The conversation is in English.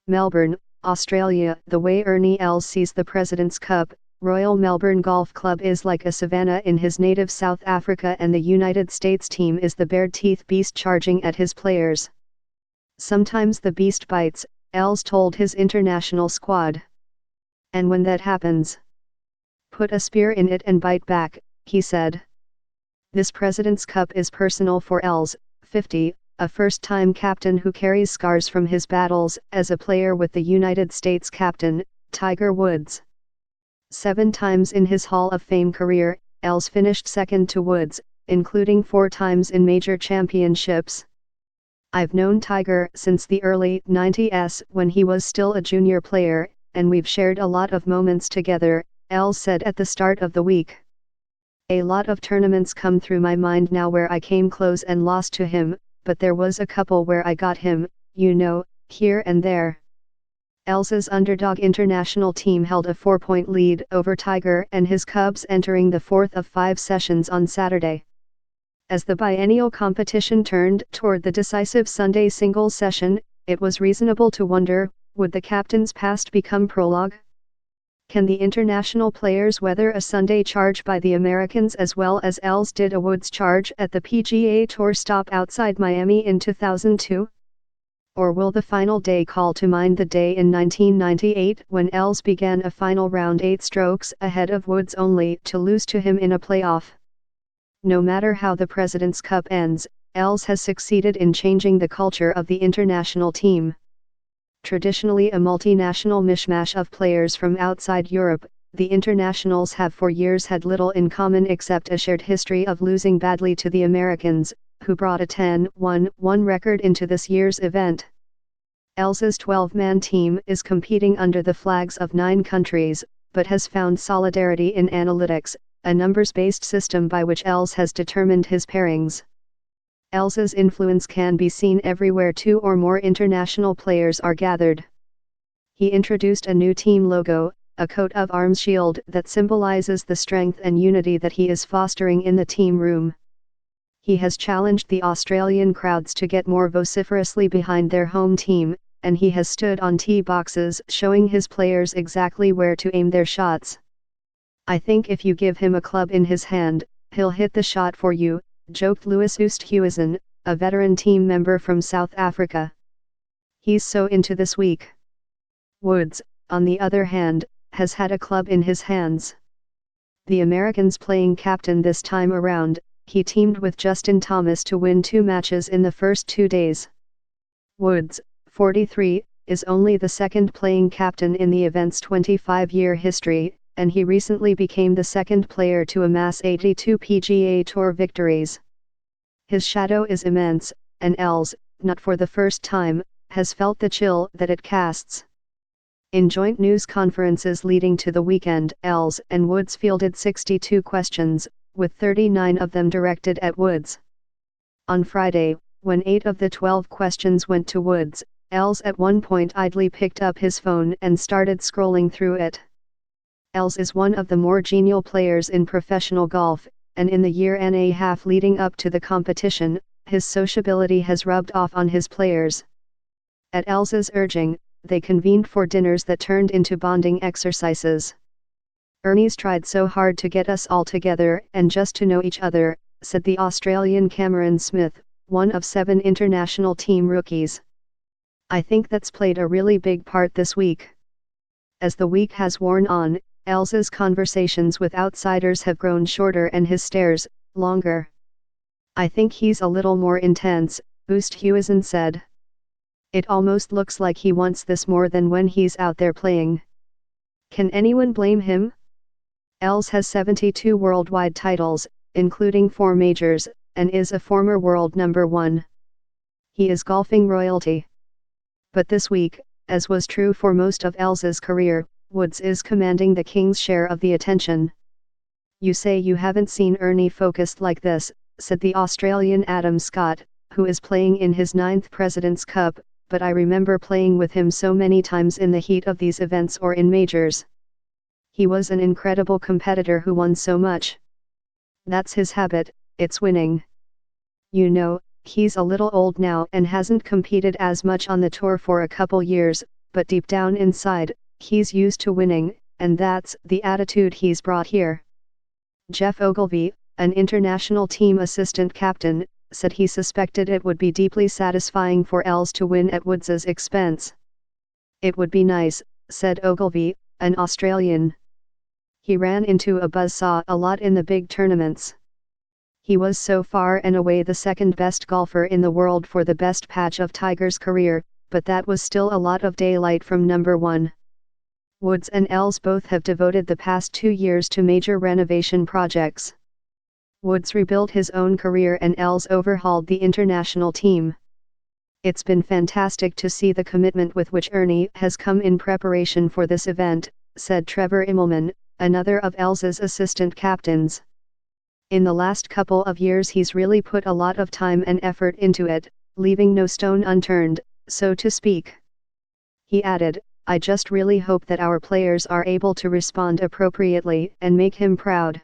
Melbourne, Australia. The way Ernie Els sees the President's Cup, Royal Melbourne Golf Club is like a savanna in his native South Africa, and the United States team is the bare-teeth beast charging at his players. Sometimes the beast bites, Els told his international squad. And when that happens, put a spear in it and bite back, he said. This President's Cup is personal for Els, 50, a first-time captain who carries scars from his battles as a player with the United States captain, Tiger Woods. 7 times in his Hall of Fame career, Els finished second to Woods, including 4 times in major championships. I've known Tiger since the early 90s when he was still a junior player, and we've shared a lot of moments together, Els said at the start of the week. A lot of tournaments come through my mind now where I came close and lost to him, but there was a couple where I got him, here and there. Els's underdog international team held a 4-point lead over Tiger and his Cubs entering the 4th of 5 sessions on Saturday. As the biennial competition turned toward the decisive Sunday singles session, it was reasonable to wonder, would the captain's past become prologue? Can the international players weather a Sunday charge by the Americans as well as Els did a Woods charge at the PGA Tour stop outside Miami in 2002? Or will the final day call to mind the day in 1998 when Els began a final round 8 strokes ahead of Woods only to lose to him in a playoff? No matter how the President's Cup ends, Els has succeeded in changing the culture of the international team. Traditionally a multinational mishmash of players from outside Europe, the internationals have for years had little in common except a shared history of losing badly to the Americans, who brought a 10-1-1 record into this year's event. Els's 12-man team is competing under the flags of 9 countries, but has found solidarity in analytics, a numbers-based system by which Els has determined his pairings. Els's influence can be seen everywhere 2 or more international players are gathered. He introduced a new team logo, a coat of arms shield that symbolizes the strength and unity that he is fostering in the team room. He has challenged the Australian crowds to get more vociferously behind their home team, and he has stood on tee boxes showing his players exactly where to aim their shots. I think if you give him a club in his hand, he'll hit the shot for you, joked Louis Oosthuizen, a veteran team member from South Africa. He's so into this week. Woods, on the other hand, has had a club in his hands. The Americans playing captain this time around, he teamed with Justin Thomas to win 2 matches in the first 2 days. Woods, 43, is only the second playing captain in the event's 25-year history, and he recently became the second player to amass 82 PGA Tour victories. His shadow is immense, and Els, not for the first time, has felt the chill that it casts. In joint news conferences leading to the weekend, Els and Woods fielded 62 questions, with 39 of them directed at Woods. On Friday, when 8 of the 12 questions went to Woods, Els at one point idly picked up his phone and started scrolling through it. Els is one of the more genial players in professional golf, and in the year and a half leading up to the competition, his sociability has rubbed off on his players. At Els's urging, they convened for dinners that turned into bonding exercises. "Ernie's tried so hard to get us all together and just to know each other," said the Australian Cameron Smith, one of 7 international team rookies. "I think that's played a really big part this week." As the week has worn on, Els's conversations with outsiders have grown shorter and his stares, longer. "I think he's a little more intense," Oosthuizen said. "It almost looks like he wants this more than when he's out there playing." Can anyone blame him? Els has 72 worldwide titles, including 4 majors, and is a former world number 1. He is golfing royalty. But this week, as was true for most of Els's career, Woods is commanding the king's share of the attention. "You say you haven't seen Ernie focused like this," said the Australian Adam Scott, who is playing in his 9th President's Cup, "but I remember playing with him so many times in the heat of these events or in majors. He was an incredible competitor who won so much. That's his habit, it's winning. You know, he's a little old now and hasn't competed as much on the tour for a couple years, but deep down inside, he's used to winning, and that's the attitude he's brought here. Jeff Ogilvy, an international team assistant captain, said he suspected it would be deeply satisfying for Els to win at Woods' expense. "It would be nice," said Ogilvy, an Australian. "He ran into a buzzsaw a lot in the big tournaments. He was so far and away the second best golfer in the world for the best patch of Tiger's career, but that was still a lot of daylight from number one." Woods and Els both have devoted the past 2 years to major renovation projects. Woods rebuilt his own career and Els overhauled the international team. "It's been fantastic to see the commitment with which Ernie has come in preparation for this event," said Trevor Immelman, another of Els's assistant captains. "In the last couple of years he's really put a lot of time and effort into it, leaving no stone unturned, so to speak." He added, "I just really hope that our players are able to respond appropriately and make him proud."